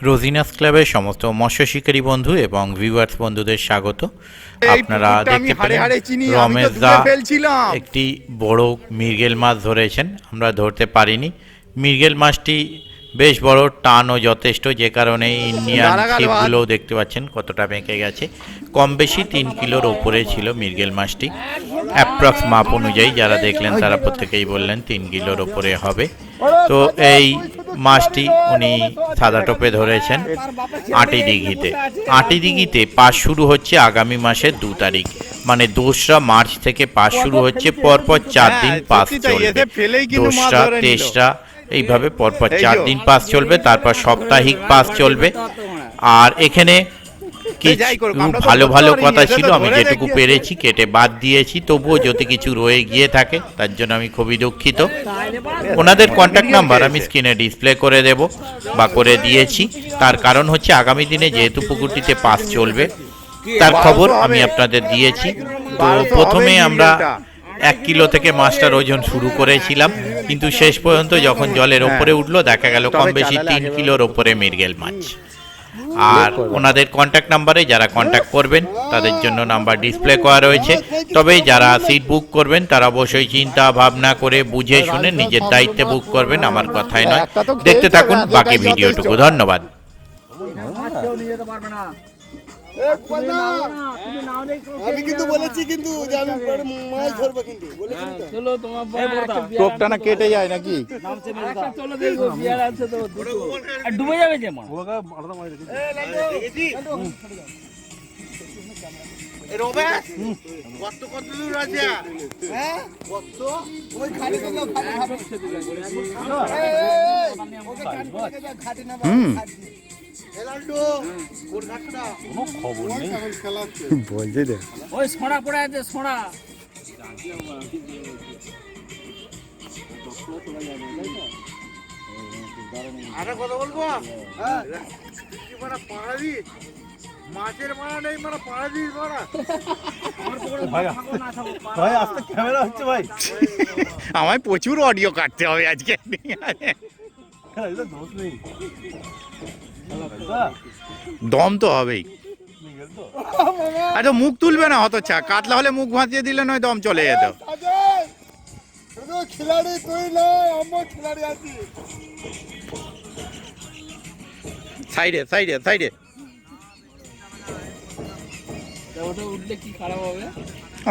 রোজিনাস ক্লাবের সমস্ত মৎস্য শিকারী বন্ধু এবং ভিউয়ার্স বন্ধুদের স্বাগত। আপনারা দেখতে পেলেন রমেশ দা একটি বড় মৃগেল মাছ ধরেছেন, আমরা ধরতে পারিনি। মৃগেল মাছটি বেশ বড়, টানও যথেষ্ট, যে কারণে ইন্ডিয়ান ছিপগুলো দেখতে পাচ্ছেন কতটা বেঁকে গেছে। কম বেশি 3 কিলোর ওপরে ছিল মৃগেল মাছটি, অ্যাপ্রক্স মাপ অনুযায়ী যারা দেখলেন তারা প্রত্যেকেই বললেন 3 কিলোর ওপরে হবে। তো এই মাছটি উনি সাদা টোপে ধরেছেন আটি দিঘিতে। আটি দিঘিতে পাস শুরু হচ্ছে আগামী মাসের 2 তারিখ, মানে 2রা মার্চ থেকে পাস শুরু হচ্ছে। পরপর 4 দিন পাস চলবে, 2রা 23রা এইভাবে পরপর 4 দিন পাস চলবে, তারপর সাপ্তাহিক পাস চলবে। আর এখানে ভালো ভালো কথা ছিল, আমি যেটুকু পেরেছি কেটে বাদ দিয়েছি, তবুও যদি কিছু রয়ে গিয়ে থাকে তার জন্য আমি খুবই দুঃখিত। ওনাদের কন্ট্যাক্ট নাম্বার আমি স্ক্রিনে ডিসপ্লে করে দেব বা করে দিয়েছি। তার কারণ হচ্ছে আগামী দিনে যেহেতু পুকুরটিতে পাস চলবে তার খবর আমি আপনাদের দিয়েছি। তো প্রথমে আমরা 1 কিলো থেকে মাছটার ওজন শুরু করেছিলাম, কিন্তু শেষ পর্যন্ত যখন জলের ওপরে উঠলো দেখা গেল কম বেশি 3 কিলোর ওপরে মৃগেল মাছ। আর ওনাদের কন্ট্যাক্ট নাম্বারে যারা কন্ট্যাক্ট করবেন তাদের জন্য নাম্বার ডিসপ্লে করা রয়েছে। তবে যারা সিট বুক করবেন তারা অবশ্যই চিন্তা ভাবনা করে বুঝে শুনে নিজের দায়িত্বে বুক করবেন, আমার কথাই নয়। দেখতে থাকুন বাকি ভিডিওটুকু। ধন্যবাদ। আমি কিন্তু বলেছি কিন্তু যে আমি মাছ ধরবো, কিন্তু বলেছি তো চলো তোমার টোপটা না কেটে যায় নাকি চলো দেখো বিয়ার আছে তো আর ডুবে যাবে যে মা ওগা আলাদা মাছ দেখেছি এ রবে কত কত দূর আছে হ্যাঁ কত ওই খালি করে খালি খাবে ওকে খাটি না বলছে রে ওই সোনা পড়ে আছে সোনা। আরে কথা বলবো মাছের মারা নেই, মানে পাড়া দিস মারা ভাই আজকে ক্যামেরা হচ্ছে ভাই, আমায় প্রচুর অডিও কাটতে হবে আজকে। দোষ নেই, দম তো হবেই। আচ্ছা মুখ তুলবে না হতো, কাতলা হলে মুখ ভাঁজিয়ে দিলে নয় দম চলে যেত। সাইডে সাইডে সাইডে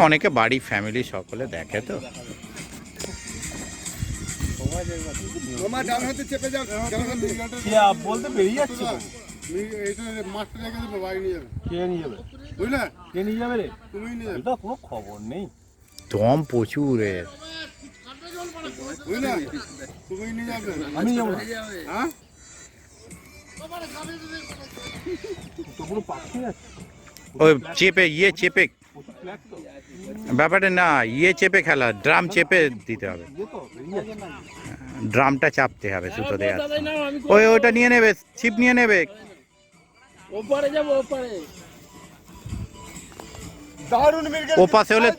অনেকে বাড়ি ফ্যামিলি সকলে দেখে তো। বলতে বেরিয়ে যাচ্ছে কোনো খবর নেই, দম প্রচুর ওই চেপে চেপে ব্যাপারটা না, চেপে খেলা, ড্রাম চেপে দিতে হবে, ড্রামটা চাপতে হবে সুতো দেওয়া। ওইটা নিয়ে নেবে, ছিপ নিয়ে নেবে। ওপাশে হলে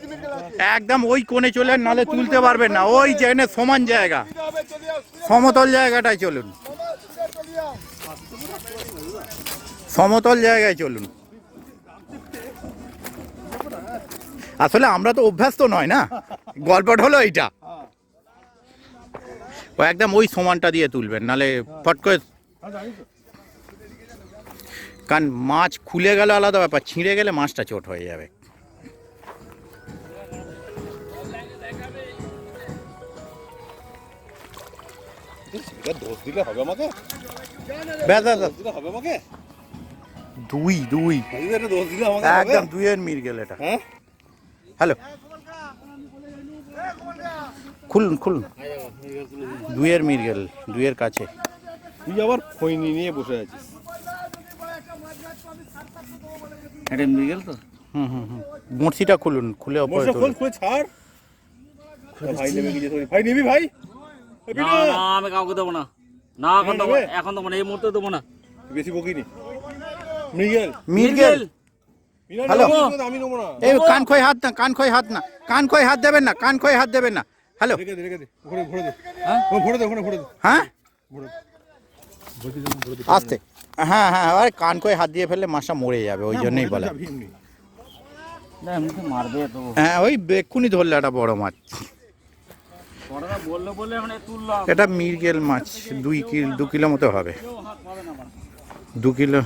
একদম ওই কোণে চলে, নালে তুলতে পারবেন না। ওই যেখানে সমান জায়গা, সমতল জায়গাটায় চলুন, সমতল জায়গায় চলুন। আসলে আমরা তো অভ্যস্ত নয় না, গল্পটা হলো এইটা। ও একদম ওই সমানটা দিয়ে তুলবেন, নালে ফট করে, কারণ মাছ খুলে গেলে আলাদা ব্যাপার, ছিঁড়ে গেলে মাছটা চোট হয়ে যাবে। দোষ দিলে হবে আমাকে, দুই দুই একদম 2-এর মৃগেল এটা। হ্যালো খুলুন খুলুন, 2-এর মৃগেল, 2-এর কাছে। তুই আবার খৈনি নিয়ে বসে আছিস। এটা মৃগেল তো। বড়শিটা খুলুন, খুলে ওপরে তোল, খুলে ছাড়। ভাই নেবে কি যে, ভাই নিবি ভাই? না না আমি কাউকে দেব না, না এখন দেব না, এই মুহূর্তে দেব না, বেশি বকিনি। মৃগেল মৃগেল হ্যালো, আমি নেব না। এই কান খোয় হাত না, কান খোয় হাত না, কান খোয় হাত দেবেন না, কান খোয় হাত দেবেন না, হ্যালো হ্যাঁ আসতে, হ্যাঁ হ্যাঁ, আর কান করে হাত দিয়ে ফেললে মাছটা মরে যাবে, ওই জন্যই বলা। না এমনি মারবে তো। হ্যাঁ ওই এক্ষুনি ধরলে একটা বড় মাছ। বড়রা বললে বলে এখন তুললাম। এটা মৃগেল মাছ, 2 কিলো মতো হবে, 2 কিলো।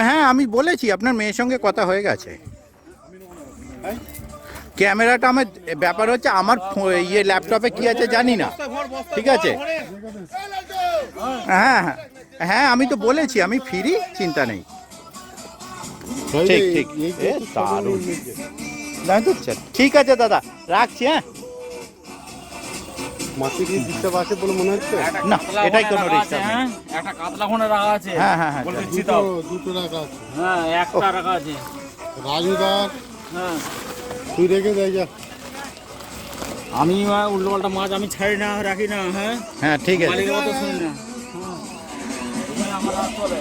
হ্যাঁ আমি বলেছি, আপনার মেয়ের সঙ্গে কথা হয়ে গেছে। ক্যামেরাটা আমার ব্যাপার হচ্ছে, আমার ইয়ে ল্যাপটপে কি আছে জানি না, ঠিক আছে। হ্যাঁ হ্যাঁ হ্যাঁ, আমি তো বলেছি আমি ফ্রি, চিন্তা নেই। ঠিক ঠিক, দারুণ, ঠিক আছে দাদা, রাখছি। হ্যাঁ মাছে কি দিতে পারছে বলে মনে হচ্ছে? না, এটাই কোনো রিস্ক নেই। একটা কাতলা ফোনে রাখা আছে। হ্যাঁ হ্যাঁ হ্যাঁ, বলে দিচ্ছি তাও। দুটো রাখা আছে। হ্যাঁ একটা রাখা আছে। রাজুদার হ্যাঁ তুই রেখে দেয় যা। আমি উল্টো পাল্টা মাছ আমি ছাড়ি না, রাখি না। হ্যাঁ হ্যাঁ ঠিক আছে। মালিকের কথা শুনি না। হ্যাঁ আমার হাত চলে।